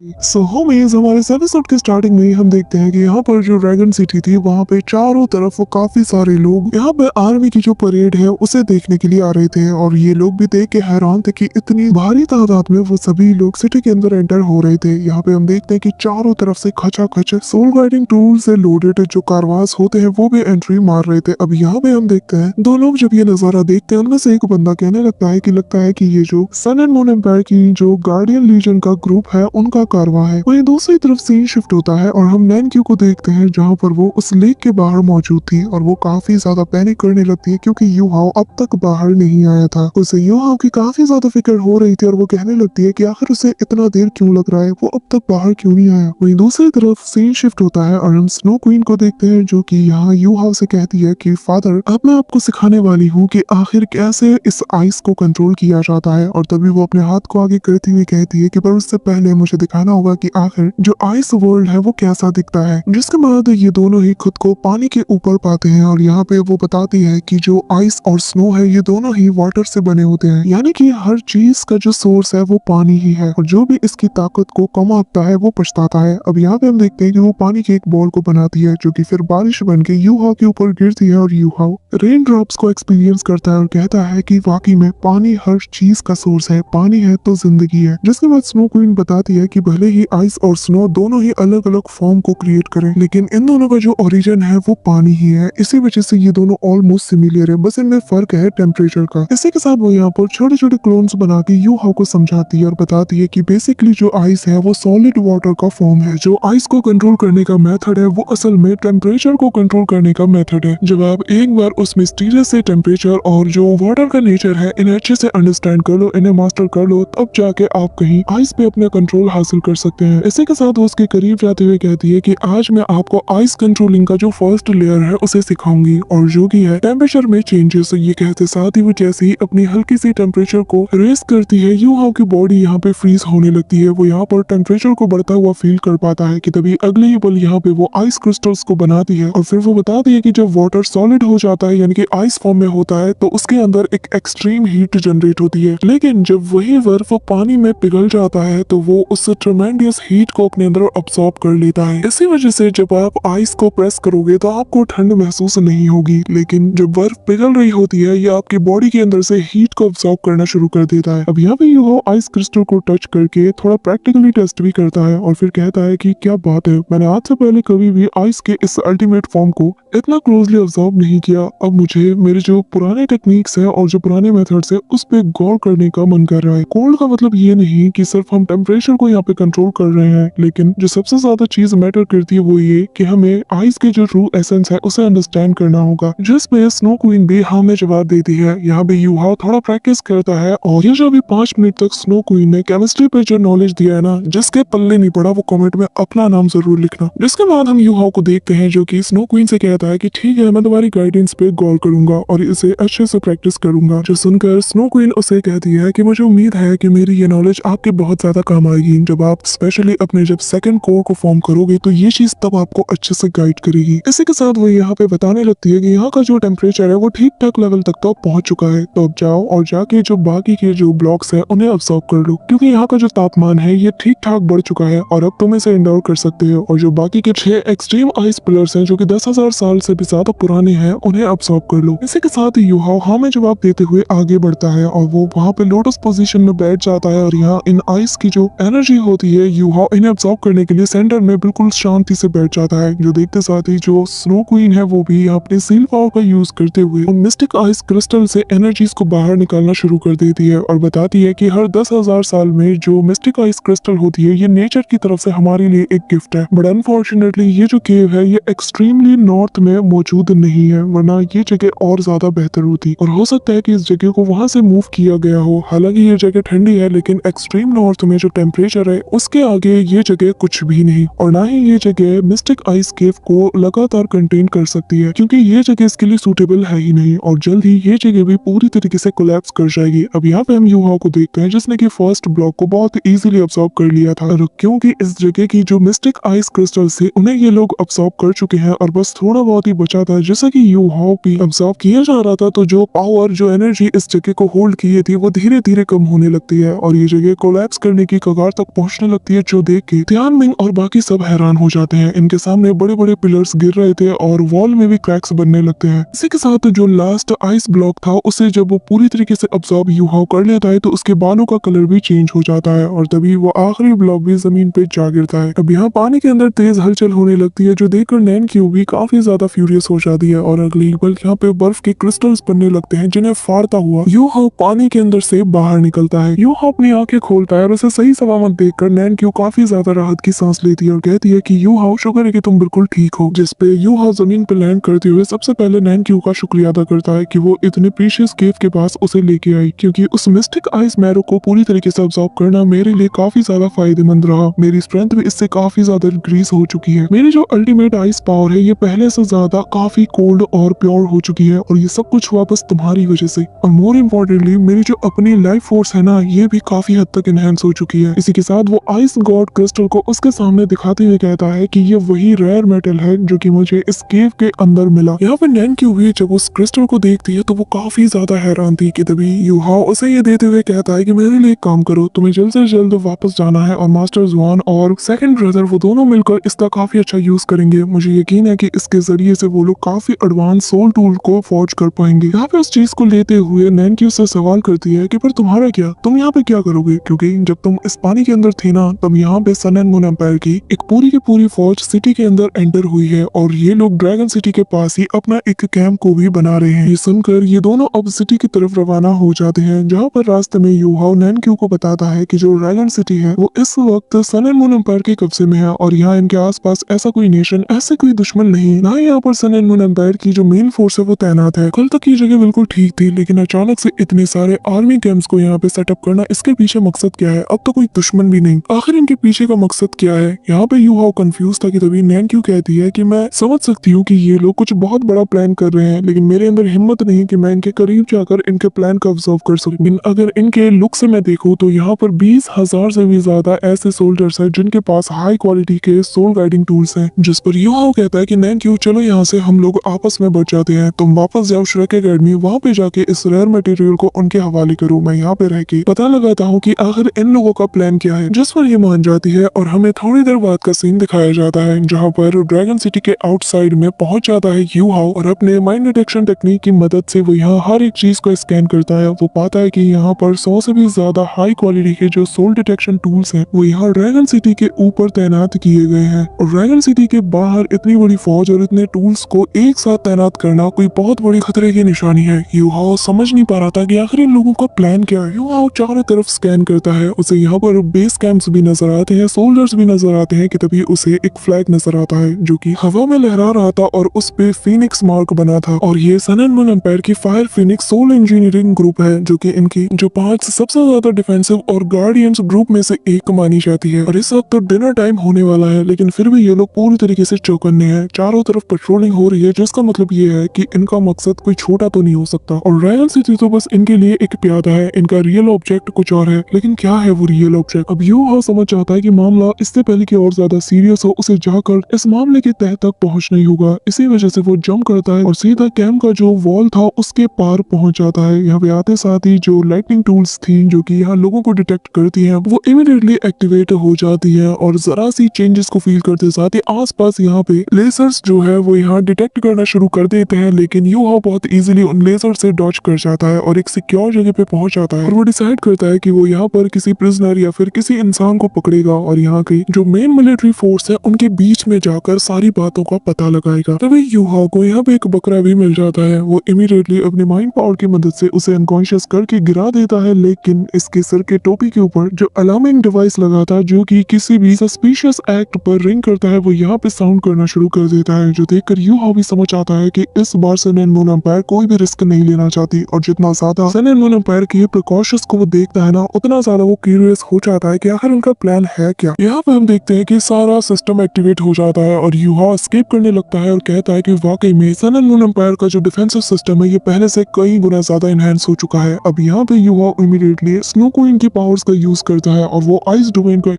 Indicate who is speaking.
Speaker 1: सो homies हमारे इस episode के स्टार्टिंग में ही हम देखते हैं कि यहाँ पर जो ड्रैगन सिटी थी वहाँ पे चारों तरफ वो काफी सारे लोग यहाँ पे आर्मी की जो परेड है उसे देखने के लिए आ रहे थे और ये लोग भी देख के हैरान थे कि इतनी भारी तादाद में वो सभी लोग सिटी के अंदर एंटर हो रहे थे। यहाँ पे हम देखते हैं कि चारों तरफ से खचाखच सोल गाइडिंग टूल से लोडेड जो कारवास होते हैं वो भी एंट्री मार रहे थे। अब यहाँ पे हम देखते हैं दो लोग जब ये नजारा देखते हैं उनमें से एक बंदा कहने लगता है कि ये जो सन एंड मून एम्पायर की जो गार्डियन लीजन का ग्रुप है उनका कारवा है। वहीं दूसरी तरफ सीन शिफ्ट होता है और हम नैनक्यू को देखते हैं जहां पर वो उस लेक के बाहर मौजूद थी और वो काफी ज्यादा पैनिक करने लगती है क्योंकि यूहाओ अब तक बाहर नहीं आया था। उसे यूहाओ की काफी ज्यादा फिक्र हो रही थी और वो कहने लगती है कि आखिर उसे इतना देर क्यों लग रहा है, वो अब तक बाहर क्यों नहीं आया। वहीं दूसरी तरफ सीन शिफ्ट होता है और हम स्नो क्वीन को देखते हैं जो कि यहाँ यूहाओ से कहती है कि फादर अब मैं आपको सिखाने वाली हूँ कि आखिर कैसे इस आइस को कंट्रोल किया जाता है। और तभी वो अपने हाथ को आगे करती हुई कहती है कि पर उससे पहले मुझे दिखाना होगा कि आखिर जो आइस वर्ल्ड है वो कैसा दिखता है। जिसके बाद ये दोनों ही खुद को पानी के ऊपर पाते हैं और यहाँ पे वो बताती है कि जो आइस और स्नो है ये दोनों ही वाटर से बने होते हैं, यानी कि हर चीज का जो सोर्स है वो पानी ही है और जो भी इसकी ताकत को कम आता है वो पछताता है। अब यहाँ पे हम देखते हैं कि वो पानी के एक बॉल को बनाती है जो कि फिर बारिश बन के यूहाओ के ऊपर गिरती है और यूहाओ रेन ड्रॉप्स को एक्सपीरियंस करता है और कहता है कि वाकई में पानी हर चीज का सोर्स है, पानी है तो जिंदगी है। जिसके बाद स्नो क्वीन बताती है कि भले ही आइस और स्नो दोनों ही अलग अलग फॉर्म को क्रिएट करें लेकिन इन दोनों का जो ओरिजिन है वो पानी ही है। इसी वजह से ये दोनों ऑलमोस्ट सिमिलर है, बस इनमें फर्क है टेम्परेचर का। इसी के साथ वो यहाँ पर छोटे छोटे क्लोन्स बना के यूहाओ को समझाती है और बताती है कि बेसिकली जो आइस है वो सॉलिड वाटर का फॉर्म है। जो आइस को कंट्रोल करने का मेथड है वो असल में टेम्परेचर को कंट्रोल करने का मेथड है। जब आप एक बार उस मिस्टीरियस से टेम्परेचर और जो वाटर का नेचर है इन्हें अच्छे से अंडरस्टैंड कर लो, इन्हें मास्टर कर लो, तब जाके आप कहीं आइस पे अपना कंट्रोल हासिल कर सकते हैं। इसी के साथ वो उसके करीब जाते हुए कहती है कि आज मैं आपको आइस कंट्रोलिंग का जो फर्स्ट लेयर है उसे सिखाऊंगी और जो की है टेम्परेचर में चेंजेस। ये कहते साथ ही वो जैसे ही अपनी हल्की सी टेम्परेचर को रेस करती है यूहाओ की बॉडी यहाँ पे फ्रीज होने लगती है। वो यहाँ पर टेम्परेचर को बढ़ता हुआ फील कर पाता है कि तभी अगले ही पल यहाँ पे वो आइस क्रिस्टल्स को बनाती है और फिर वो बताती है कि जब वाटर सॉलिड हो जाता है यानी कि आइस फॉर्म में होता है तो उसके अंदर एक एक्सट्रीम हीट जनरेट होती है, लेकिन जब वही बर्फ पानी में पिघल जाता है तो वो उस ट्रेमेंडियस हीट को अपने अंदर अब्सॉर्ब कर लेता है। इसी वजह से जब आप आइस को प्रेस करोगे तो आपको ठंड महसूस नहीं होगी, लेकिन जब बर्फ पिघल रही होती है ये आपकी बॉडी के अंदर से हीट को अब्सॉर्ब करना शुरू कर देता है। अब यहाँ पे यूहाओ आइस क्रिस्टल को टच करके थोड़ा प्रैक्टिकली टेस्ट भी करता है और फिर कहता है कि क्या बात है, मैंने आज से पहले कभी भी आइस के इस अल्टीमेट फॉर्म को इतना क्लोजली ऑब्जर्व नहीं किया। अब मुझे मेरे जो पुराने टेक्निक्स है और जो पुराने मेथड्स है उस पे गौर करने का मन कर रहा है। कोल्ड का मतलब ये नहीं कि सिर्फ हम टेम्परेचर को यहाँ पे कंट्रोल कर रहे हैं, लेकिन जो सबसे ज्यादा चीज मैटर करती है वो ये कि हमें आइस के जो ट्रू एसेंस है उसे अंडरस्टैंड करना होगा। जिस पे स्नो क्वीन भी हाँ में जवाब देती है। यहाँ पे यूहाओ थोड़ा प्रैक्टिस करता है और ये जो अभी 5 मिनट तक स्नो क्वीन ने केमिस्ट्री पे जो नॉलेज दिया है ना, जिसके पल्ले नहीं पड़ा वो कमेंट में अपना नाम जरूर लिखना। जिसके बाद हम यूहाओ को देखते हैं जो कि स्नो क्वीन से कहता है कि ठीक है मैं तुम्हारी गाइडेंस पे गौर करूंगा और इसे अच्छे से प्रैक्टिस करूंगा। जो सुनकर स्नो क्वीन उसे कहती है कि मुझे उम्मीद है कि मेरी ये नॉलेज आपके बहुत ज्यादा काम आएगी। जब आप स्पेशली अपने जब सेकंड कोर को फॉर्म करोगे तो ये चीज तब आपको अच्छे से गाइड करेगी। इसी के साथ वो यहाँ पे बताने लगती है कि यहाँ का जो टेम्परेचर है वो ठीक ठाक लेवल तक तो पहुंच चुका है, तो अब जाओ और जाके जो बाकी के जो ब्लॉक्स है उन्हें अब्सॉर्ब कर लो, क्योंकि यहाँ का जो तापमान है ये ठीक ठाक बढ़ चुका है और अब तुम इसे इंडोर कर सकते हो। और जो बाकी के 6 एक्सट्रीम आइस पिलर्स हैं जो कि 10,000 साल से भी ज्यादा पुराने हैं उन्हें अब्सॉर्ब कर लो। इसी के साथ यूहाओ हाँ में जवाब देते हुए आगे बढ़ता है और वो वहाँ पे लोटस पोजीशन में बैठ जाता है और यहाँ इन आइस की जो एनर्जी होती है यूहाओ इन्हें अब्सॉर्ब करने के लिए सेंटर में बिल्कुल शांति से बैठ जाता है। जो देखते साथ ही जो स्नो क्वीन है वो भी अपने सील पावर का यूज करते हुए मिस्टिक आइस क्रिस्टल से एनर्जीज को बाहर निकालना शुरू कर देती है और बताती है कि हर 10,000 साल में जो मिस्टिक आइस क्रिस्टल होती है ये नेचर की तरफ से हमारे लिए एक गिफ्ट है। बट अनफॉर्चुनेटली ये जो केव है ये एक्सट्रीमली नॉर्थ में मौजूद नहीं है, वरना ये जगह और ज्यादा बेहतर होती और हो सकता है कि इस जगह को वहां से मूव किया गया हो। हालांकि ये जगह ठंडी है लेकिन एक्सट्रीम नॉर्थ में जो टेम्परेचर है उसके आगे ये जगह कुछ भी नहीं और ना ही ये जगह मिस्टिक आइस केव को लगातार कंटेन कर सकती है, क्योंकि ये जगह इसके लिए सूटेबल है ही नहीं और जल्द ही ये जगह भी पूरी तरीके से कोलैप्स कर जाएगी। अब यहाँ पे हम यूहाओ को देखते हैं जिसने कि फर्स्ट ब्लॉक को बहुत इजीली अब्सॉर्ब कर लिया था और क्योंकि इस जगह की जो मिस्टिक आइस क्रिस्टल से उन्हें ये लोग अब्सॉर्ब कर चुके हैं और बस थोड़ा बहुत ही बचा था जैसा कि यूहाओ भी अब्सॉर्ब किया जा रहा था, तो जो पावर जो एनर्जी इस जगह को होल्ड की थी वो धीरे धीरे कम होने लगती है और ये जगह कोलैप्स करने की कगार तक पहुंच पहुंचने लगती है, जो देख के तियान मिंग और बाकी सब हैरान हो जाते हैं। इनके सामने बड़े बड़े पिलर्स गिर रहे थे और वॉल में भी क्रैक्स बनने लगते हैं। इसी के साथ जो लास्ट आइस ब्लॉक था उसे जब वो पूरी तरीके से अब्सॉर्ब यूहाओ कर लेता है तो उसके बालों का कलर भी चेंज हो जाता है और तभी वो आखिरी ब्लॉक भी जमीन पे जा गिरता है। अब यहाँ पानी के अंदर तेज हलचल होने लगती है, जो देखकर नैनक्यू भी काफी ज्यादा फ्यूरियस हो जाती है और अगली पल यहाँ पे बर्फ के क्रिस्टल्स बनने लगते हैं, जिन्हें फाड़ता हुआ यूहाओ पानी के अंदर से बाहर निकलता है। यूहाओ अपनी आंखें खोलता है और उसे सही सलामत देखकर नैनक्यू काफी ज्यादा राहत की सांस लेती है और कहती है कि यूहाओ, शुक्र है कि तुम बिल्कुल ठीक हो। जिसपे यूहाओ जमीन पे लैंड करते हुए सबसे पहले नैनक्यू का शुक्रिया अदा करता है कि वो इतने प्रीशियस केव के पास उसे लेके आई, क्योंकि उस मिस्टिक आइस मैरो को पूरी तरीके से अब्सॉर्ब करना मेरे लिए काफी ज्यादा फायदेमंद रहा। मेरी स्ट्रेंथ भी इससे काफी ज्यादा इंक्रीज हो चुकी है। मेरी जो अल्टीमेट आइस पावर है ये पहले से ज्यादा काफी कोल्ड और प्योर हो चुकी है और ये सब कुछ हुआ बस तुम्हारी वजह से। और मोर इम्पोर्टेंटली मेरी जो अपनी लाइफ फोर्स है ना, ये भी काफी हद तक एनहेंस हो चुकी है। इसी के साथ वो आइस गॉड क्रिस्टल को उसके सामने दिखाते हुए कहता है कि ये वही रेयर मेटल है जो कि मुझे इस केव के अंदर मिला। यहाँ पे नैनक्यू भी जब उस क्रिस्टल को देखती है तो वो काफी ज्यादा हैरान थी कि तभी यूहाओ उसे ये देते हुए कहता है कि मेरे लिए एक काम करो, तुम्हें जल्द से जल्द वापस जाना है और मास्टर जुआन और सेकंड ब्रदर वो दोनों मिलकर इसका काफी अच्छा यूज करेंगे। मुझे यकीन है कि इसके जरिए से वो लोग काफी एडवांस सोल टूल को फॉर्ज कर पाएंगे। यहाँ पे उस चीज को लेते हुए नैनक्यू से सवाल करती है कि पर तुम्हारा क्या, तुम यहाँ पे क्या करोगे, क्योंकि जब तुम इस पानी के अंदर थे ना तब यहाँ पे सन एंड मून एम्पायर की एक पूरी की पूरी फौज सिटी के अंदर एंटर हुई है और ये लोग ड्रैगन सिटी के पास ही अपना एक कैंप को भी बना रहे हैं। ये सुनकर ये दोनों अब सिटी की तरफ रवाना हो जाते हैं, जहाँ पर रास्ते में यूहाओ नैनक्यू को बताता है कि जो ड्रैगन सिटी है वो इस वक्त सन एंड मून एम्पायर के कब्जे में है और यहाँ इनके आसपास ऐसा कोई नेशन, ऐसे कोई दुश्मन नहीं, ना यहाँ पर सन एंड मून एम्पायर की जो मेन फोर्स है वो तैनात है। कल तक ये जगह बिल्कुल ठीक थी, लेकिन अचानक से इतने सारे आर्मी कैंप्स को यहाँ पे सेटअप करना, इसके पीछे मकसद क्या है? अब तो कोई दुश्मन भी नहीं, आखिर इनके पीछे का मकसद क्या है? यहाँ पे यूहाओ कंफ्यूज था कि तभी नैनक्यू कहती है कि मैं समझ सकती हूँ कि ये लोग कुछ बहुत बड़ा प्लान कर रहे हैं, लेकिन मेरे अंदर हिम्मत नहीं कि मैं इनके करीब जाकर इनके प्लान को ऑब्जर्व कर सकूं। लेकिन अगर इनके लुक से मैं देखूं तो यहाँ पर 20,000 से भी ज्यादा ऐसे सोल्जर्स हैं जिनके पास हाई क्वालिटी के सोल गाइडिंग टूल्स हैं। जिस पर यूहाओ कहता है कि नैनक्यू, चलो यहाँ से हम लोग आपस में बच जाते हैं, तुम वापस जाओ श्रेक एकेडमी, वहाँ पे जाके इस रेयर मटेरियल को उनके हवाले करो, मैं यहाँ पे रह के पता लगाता हूँ कि आखिर इन लोगों का प्लान क्या है। जिस पर ये मान जाती है और हमें थोड़ी देर बाद का सीन दिखाया जाता है, जहाँ पर ड्रैगन सिटी के आउटसाइड में पहुंच जाता है यूहाओ और अपने माइंड डिटेक्शन टेक्निक की मदद से वो यहाँ हर एक चीज को स्कैन करता है। वो पाता है कि यहाँ पर 100 से भी ज्यादा हाई क्वालिटी के जो सोल डिटेक्शन टूल्स हैं वो यहाँ ड्रैगन सिटी के ऊपर तैनात किए गए हैं और ड्रैगन सिटी के बाहर इतनी बड़ी फौज और इतने टूल्स को एक साथ तैनात करना कोई बहुत बड़ी खतरे की निशानी है। यूहाओ समझ नहीं पा रहा था कि आखिर इन लोगों का प्लान क्या है। यूहाओ चारों तरफ स्कैन करता है, उसे यहाँ पर बेस कैंप्स भी नजर आते हैं, सोल्जर्स भी नजर आते हैं कि तभी उसे एक फ्लैग नजर आता है जो कि हवा में लहरा रहा था और उस पे फीनिक्स मार्क बना था और ये सन एंड मून एम्पायर की fire phoenix soul engineering group है, जो कि इनकी जो 5 सबसे ज्यादा डिफेंसिव और गार्डियंस ग्रुप में से एक मानी जाती है। और इस वक्त तो डिनर टाइम होने वाला है, लेकिन फिर भी ये लोग पूरी तरीके से चौकन्ने हैं। चारों तरफ पेट्रोलिंग हो रही है, जिसका मतलब ये है कि इनका मकसद कोई छोटा तो नहीं हो सकता और ड्रैगन सिटी तो बस इनके लिए एक प्यादा है, इनका रियल ऑब्जेक्ट कुछ और है। लेकिन क्या है वो रियल ऑब्जेक्ट? अब यूहाओ समझ जाता है कि मामला इससे पहले कि और ज्यादा सीरियस हो, उसे जाकर इस मामले के तह तक पहुंचना ही होगा। इसी वजह से वो जंप करता है और सीधा कैंप का जो वॉल था उसके पार पहुंच जाता है। यहाँ पे आते साथ ही जो लाइटनिंग टूल्स थी जो कि यहाँ लोगों को डिटेक्ट करती हैं, वो इमीडिएटली एक्टिवेट हो जाती है और जरा सी चेंजेस को फील करते साथ ही आसपास यहाँ पे लेजर्स जो है वो यहाँ डिटेक्ट करना शुरू कर देते हैं, लेकिन यूहाओ बहुत इजीली उन लेजर से डॉज कर जाता है और एक सिक्योर जगह पे पहुंच जाता है और वो डिसाइड करता है कि वो यहाँ पर किसी प्रिजनर या फिर किसी इंसान को पकड़ेगा और यहाँ की जो मेन मिलिट्री फोर्स है उनके बीच में जाकर सारी बातों का पता लगाएगा। तभी यूहाओ को यहाँ पे एक बकरा भी मिल जाता है। वो इमीडिएटली अपने माइंड पावर की मदद से उसे अनकॉन्शियस करके गिरा देता है, लेकिन इसके सिर के टोपी के ऊपर जो अलार्मिंग डिवाइस लगा था जो कि किसी भी सस्पिशियस एक्ट पर रिंग करता है, वो यहाँ पे साउंड करना शुरू कर देता है, जो देखकर यूहाओ भी समझ आता है कि इस बार सन एंड मून एम्पायर कोई भी रिस्क नहीं लेना चाहती और जितना ज्यादा सन एंड मून एम्पायर के प्रिकॉशंस को वो देखता है ना, उतना ज्यादा वो क्यूरियस हो जाता है कि आखिर उनका प्लान है क्या। यहाँ पे हम देखते हैं कि सारा सिस्टम एक्टिवेट हो जाता है और यूहाओ एस्केप करने लगता है और कहता है कि वाकई में सन एंड मून एम्पायर का जो डिफेंसिव सिस्टम है ये पहले से कई गुना ज्यादा एनहांस हो चुका है। अब यहाँ पे यूहाओ इमीडिएटली स्नो क्वीन की पावर्स का यूज करता है और वो आइस डोमेन को